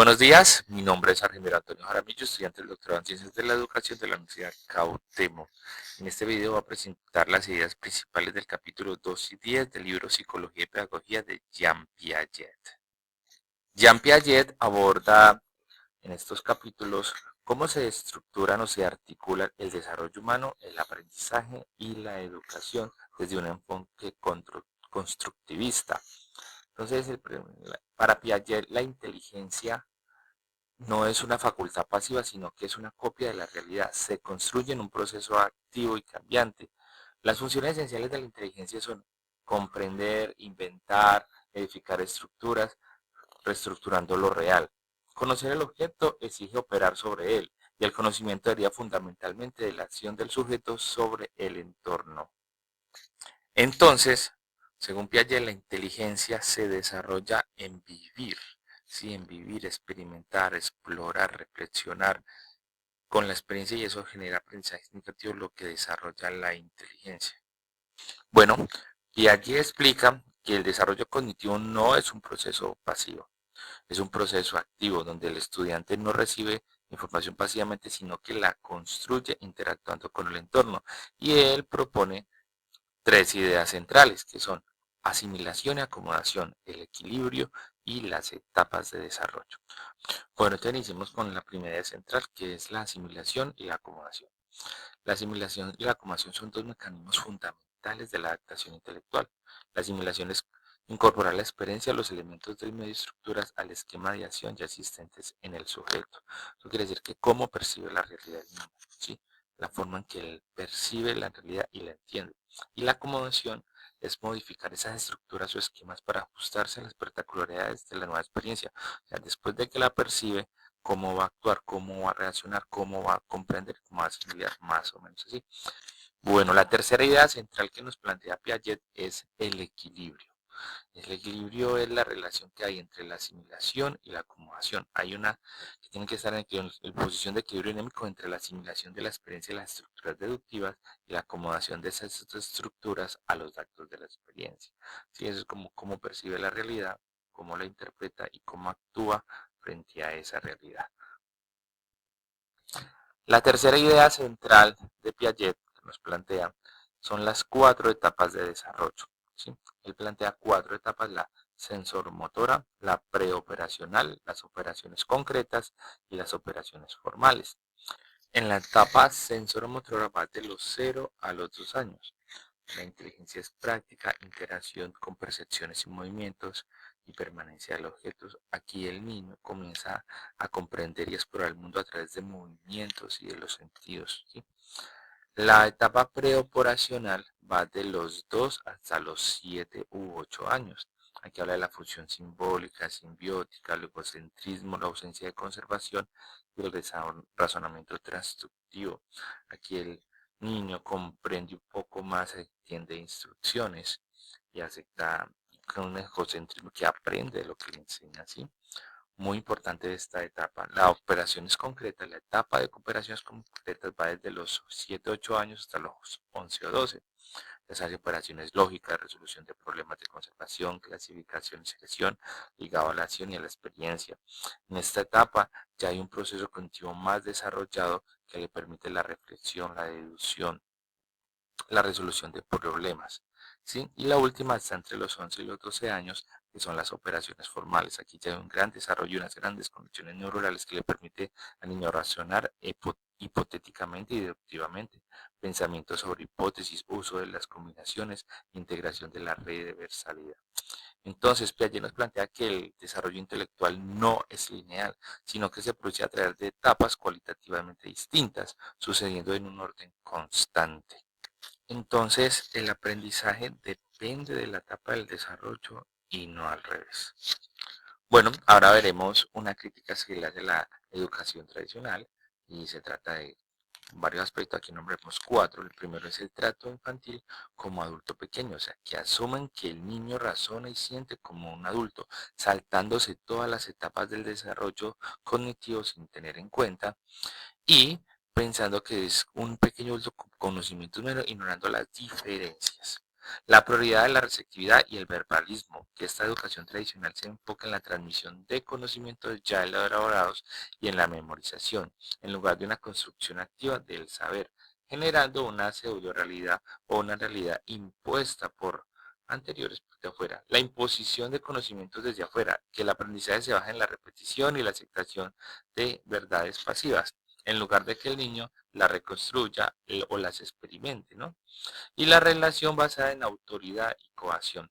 Buenos días, mi nombre es Argimiro Antonio Jaramillo, estudiante del doctorado en Ciencias de la Educación de la Universidad Cuauhtémoc. En este video voy a presentar las ideas principales del capítulo 2 y 10 del libro Psicología y Pedagogía de Jean Piaget. Jean Piaget aborda en estos capítulos cómo se estructuran o se articulan el desarrollo humano, el aprendizaje y la educación desde un enfoque constructivista. Entonces, para Piaget, la inteligencia no es una facultad pasiva, sino que es una copia de la realidad. Se construye en un proceso activo y cambiante. Las funciones esenciales de la inteligencia son comprender, inventar, edificar estructuras, reestructurando lo real. Conocer el objeto exige operar sobre él, y el conocimiento deriva fundamentalmente de la acción del sujeto sobre el entorno. Entonces, según Piaget, la inteligencia se desarrolla en vivir, ¿sí? En vivir, experimentar, explorar, reflexionar con la experiencia, y eso genera aprendizaje significativo, lo que desarrolla la inteligencia. Bueno, Piaget explica que el desarrollo cognitivo no es un proceso pasivo, es un proceso activo donde el estudiante no recibe información pasivamente, sino que la construye interactuando con el entorno. Y él propone tres ideas centrales, que son asimilación y acomodación, el equilibrio y las etapas de desarrollo. Bueno, entonces iniciemos con la primera idea central, que es la asimilación y la acomodación. La asimilación y la acomodación son dos mecanismos fundamentales de la adaptación intelectual. La asimilación es incorporar la experiencia a los elementos del medio y estructuras al esquema de acción ya existentes en el sujeto. Eso quiere decir que cómo percibe la realidad del mundo, ¿sí? La forma en que él percibe la realidad y la entiende. Y la acomodación es modificar esas estructuras o esquemas para ajustarse a las particularidades de la nueva experiencia. O sea, después de que la percibe, cómo va a actuar, cómo va a reaccionar, cómo va a comprender, cómo va a asimilar, más o menos así. Bueno, la tercera idea central que nos plantea Piaget es el equilibrio. El equilibrio es la relación que hay entre la asimilación y la acomodación. Hay una que tiene que estar en posición de equilibrio dinámico entre la asimilación de la experiencia y las estructuras deductivas y la acomodación de esas estructuras a los datos de la experiencia. Sí, eso es como cómo percibe la realidad, cómo la interpreta y cómo actúa frente a esa realidad. La tercera idea central de Piaget que nos plantea son las 4 etapas de desarrollo, ¿sí? Él plantea 4 etapas: la sensoromotora, la preoperacional, las operaciones concretas y las operaciones formales. En la etapa sensoromotora va de los 0 a los 2 años. La inteligencia es práctica, interacción con percepciones y movimientos y permanencia de los objetos. Aquí el niño comienza a comprender y explorar el mundo a través de movimientos y de los sentidos, ¿sí? La etapa preoperacional va de los 2 hasta los 7 u 8 años. Aquí habla de la función simbólica, simbiótica, el egocentrismo, la ausencia de conservación y el razonamiento transductivo. Aquí el niño comprende un poco más, entiende instrucciones y acepta con un egocentrismo que aprende lo que le enseña, ¿sí? Muy importante de esta etapa. La operación es concreta. La etapa de operaciones concretas va desde los 7 8 años hasta los 11 o 12. Desarrolla operaciones lógicas, resolución de problemas de conservación, clasificación y selección, ligado a la acción y a la experiencia. En esta etapa ya hay un proceso cognitivo más desarrollado que le permite la reflexión, la deducción, la resolución de problemas, ¿sí? Y la última está entre los 11 y los 12 años, que son las operaciones formales. Aquí ya hay un gran desarrollo y unas grandes conexiones neuronales que le permite al niño razonar hipotéticamente y deductivamente, pensamiento sobre hipótesis, uso de las combinaciones, integración de la red de versalidad. Entonces, Piaget nos plantea que el desarrollo intelectual no es lineal, sino que se produce a través de etapas cualitativamente distintas, sucediendo en un orden constante. Entonces, el aprendizaje depende de la etapa del desarrollo y no al revés. Bueno, ahora veremos una crítica que le hace la educación tradicional, y se trata de varios aspectos. Aquí nombremos 4. El primero es el trato infantil como adulto pequeño, o sea, que asumen que el niño razona y siente como un adulto, saltándose todas las etapas del desarrollo cognitivo sin tener en cuenta y pensando que es un pequeño adulto con conocimientos menos, ignorando las diferencias. La prioridad de la receptividad y el verbalismo, que esta educación tradicional se enfoca en la transmisión de conocimientos ya elaborados y en la memorización, en lugar de una construcción activa del saber, generando una pseudo realidad o una realidad impuesta por anteriores de afuera. La imposición de conocimientos desde afuera, que el aprendizaje se basa en la repetición y la aceptación de verdades pasivas, en lugar de que el niño las reconstruya o las experimente, ¿no? Y la relación basada en autoridad y coacción.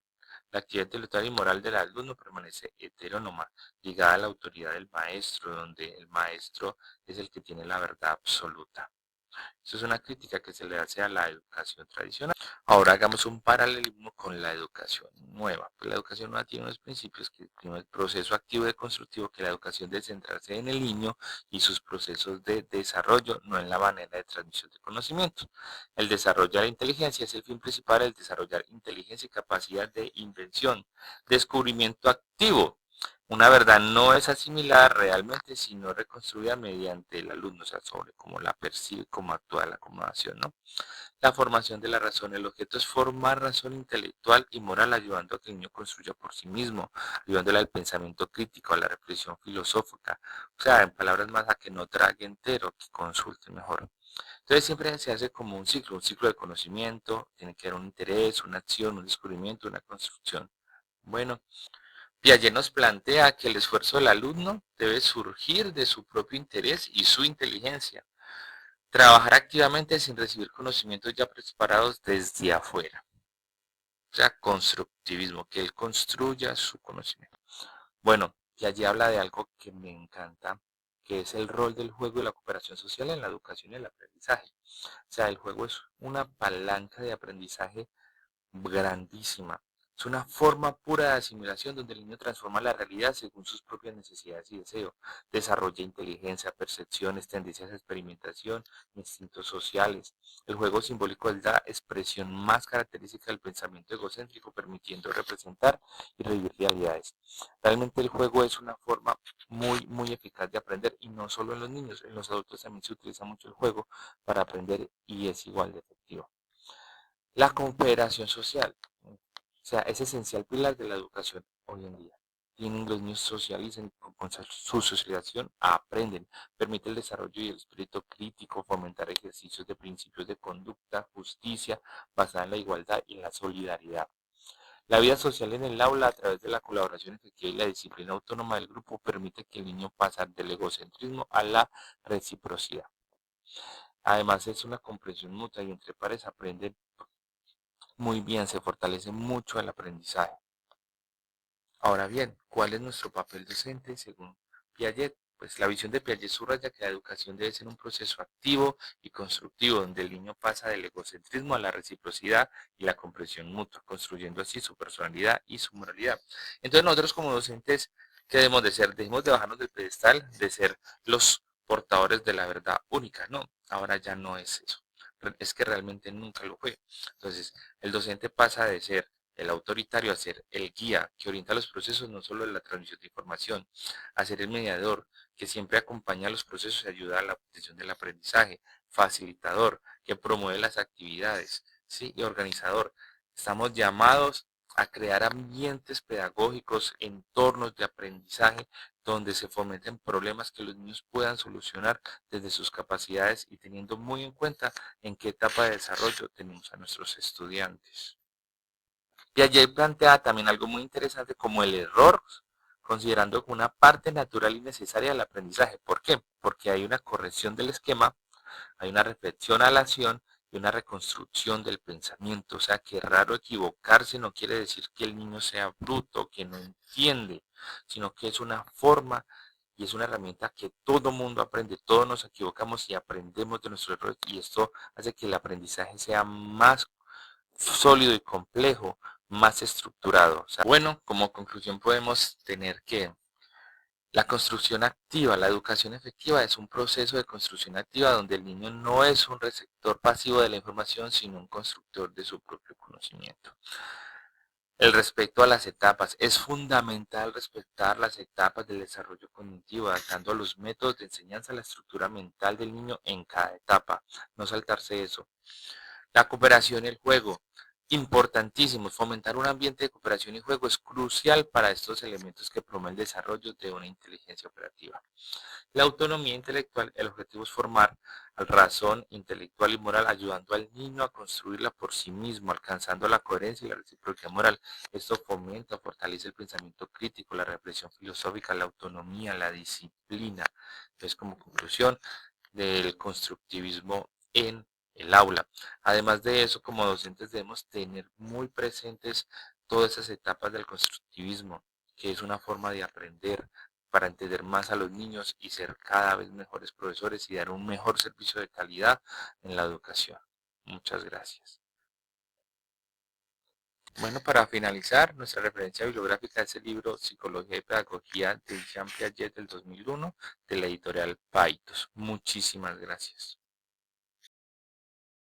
La actividad intelectual y moral del alumno permanece heterónoma, ligada a la autoridad del maestro, donde el maestro es el que tiene la verdad absoluta. Eso es una crítica que se le hace a la educación tradicional. Ahora hagamos un paralelismo con la educación nueva. Pues la educación nueva tiene unos principios que primero el proceso activo y constructivo, que la educación debe centrarse en el niño y sus procesos de desarrollo, no en la manera de transmisión de conocimiento. El desarrollo de la inteligencia es el fin principal, el desarrollar inteligencia y capacidad de invención. Descubrimiento activo. Una verdad no es asimilada realmente, sino reconstruida mediante el alumno, o sea, sobre cómo la percibe, cómo actúa la acomodación, ¿no? La formación de la razón. El objeto es formar razón intelectual y moral, ayudando a que el niño construya por sí mismo, ayudándole al pensamiento crítico, a la reflexión filosófica. O sea, en palabras más, a que no trague entero, que consulte mejor. Entonces siempre se hace como un ciclo de conocimiento, tiene que haber un interés, una acción, un descubrimiento, una construcción. Bueno, Piaget nos plantea que el esfuerzo del alumno debe surgir de su propio interés y su inteligencia. Trabajar activamente sin recibir conocimientos ya preparados desde afuera. O sea, constructivismo, que él construya su conocimiento. Bueno, Piaget habla de algo que me encanta, que es el rol del juego y la cooperación social en la educación y el aprendizaje. O sea, el juego es una palanca de aprendizaje grandísima. Es una forma pura de asimilación donde el niño transforma la realidad según sus propias necesidades y deseos. Desarrolla inteligencia, percepciones, tendencias a experimentación, instintos sociales. El juego simbólico es la expresión más característica del pensamiento egocéntrico, permitiendo representar y revivir realidades. Realmente el juego es una forma muy eficaz de aprender, y no solo en los niños, en los adultos también se utiliza mucho el juego para aprender y es igual de efectivo. La cooperación social, o sea, es esencial pilar de la educación hoy en día. Tienen los niños socializan, con su socialización aprenden, permite el desarrollo y el espíritu crítico, fomentar ejercicios de principios de conducta, justicia, basada en la igualdad y en la solidaridad. La vida social en el aula, a través de la colaboración efectiva y la disciplina autónoma del grupo, permite que el niño pase del egocentrismo a la reciprocidad. Además, es una comprensión mutua y entre pares aprenden muy bien, se fortalece mucho el aprendizaje. Ahora bien, ¿cuál es nuestro papel docente según Piaget? Pues la visión de Piaget subraya que la educación debe ser un proceso activo y constructivo, donde el niño pasa del egocentrismo a la reciprocidad y la comprensión mutua, construyendo así su personalidad y su moralidad. Entonces nosotros como docentes, ¿qué debemos de ser? Debemos de bajarnos del pedestal, de ser los portadores de la verdad única. No, ahora ya no es eso. Es que realmente nunca lo fue. Entonces, el docente pasa de ser el autoritario a ser el guía que orienta los procesos, no solo en la transmisión de información, a ser el mediador que siempre acompaña los procesos y ayuda a la obtención del aprendizaje, facilitador que promueve las actividades, ¿sí? Y organizador. Estamos llamados a crear ambientes pedagógicos, entornos de aprendizaje donde se fomenten problemas que los niños puedan solucionar desde sus capacidades y teniendo muy en cuenta en qué etapa de desarrollo tenemos a nuestros estudiantes. Piaget plantea también algo muy interesante como el error, considerando como una parte natural y necesaria del aprendizaje. ¿Por qué? Porque hay una corrección del esquema, hay una reflexión a la acción y una reconstrucción del pensamiento. O sea, que raro equivocarse no quiere decir que el niño sea bruto, que no entiende, sino que es una forma y es una herramienta que todo mundo aprende, todos nos equivocamos y aprendemos de nuestros errores, y esto hace que el aprendizaje sea más sólido y complejo, más estructurado. O sea, bueno, como conclusión podemos tener que la construcción activa, la educación efectiva es un proceso de construcción activa donde el niño no es un receptor pasivo de la información, sino un constructor de su propio conocimiento. El respeto a las etapas. Es fundamental respetar las etapas del desarrollo cognitivo, adaptando a los métodos de enseñanza a la estructura mental del niño en cada etapa. No saltarse eso. La cooperación y el juego. Importantísimos. Fomentar un ambiente de cooperación y juego es crucial para estos elementos que promueven el desarrollo de una inteligencia operativa. La autonomía intelectual, el objetivo es formar al razón intelectual y moral, ayudando al niño a construirla por sí mismo, alcanzando la coherencia y la reciprocidad moral. Esto fomenta, fortalece el pensamiento crítico, la reflexión filosófica, la autonomía, la disciplina. Entonces, como conclusión del constructivismo en el aula. Además de eso, como docentes debemos tener muy presentes todas esas etapas del constructivismo, que es una forma de aprender para entender más a los niños y ser cada vez mejores profesores y dar un mejor servicio de calidad en la educación. Muchas gracias. Bueno, para finalizar, nuestra referencia bibliográfica es el libro Psicología y Pedagogía de Jean Piaget del 2001 de la editorial Paitos. Muchísimas gracias.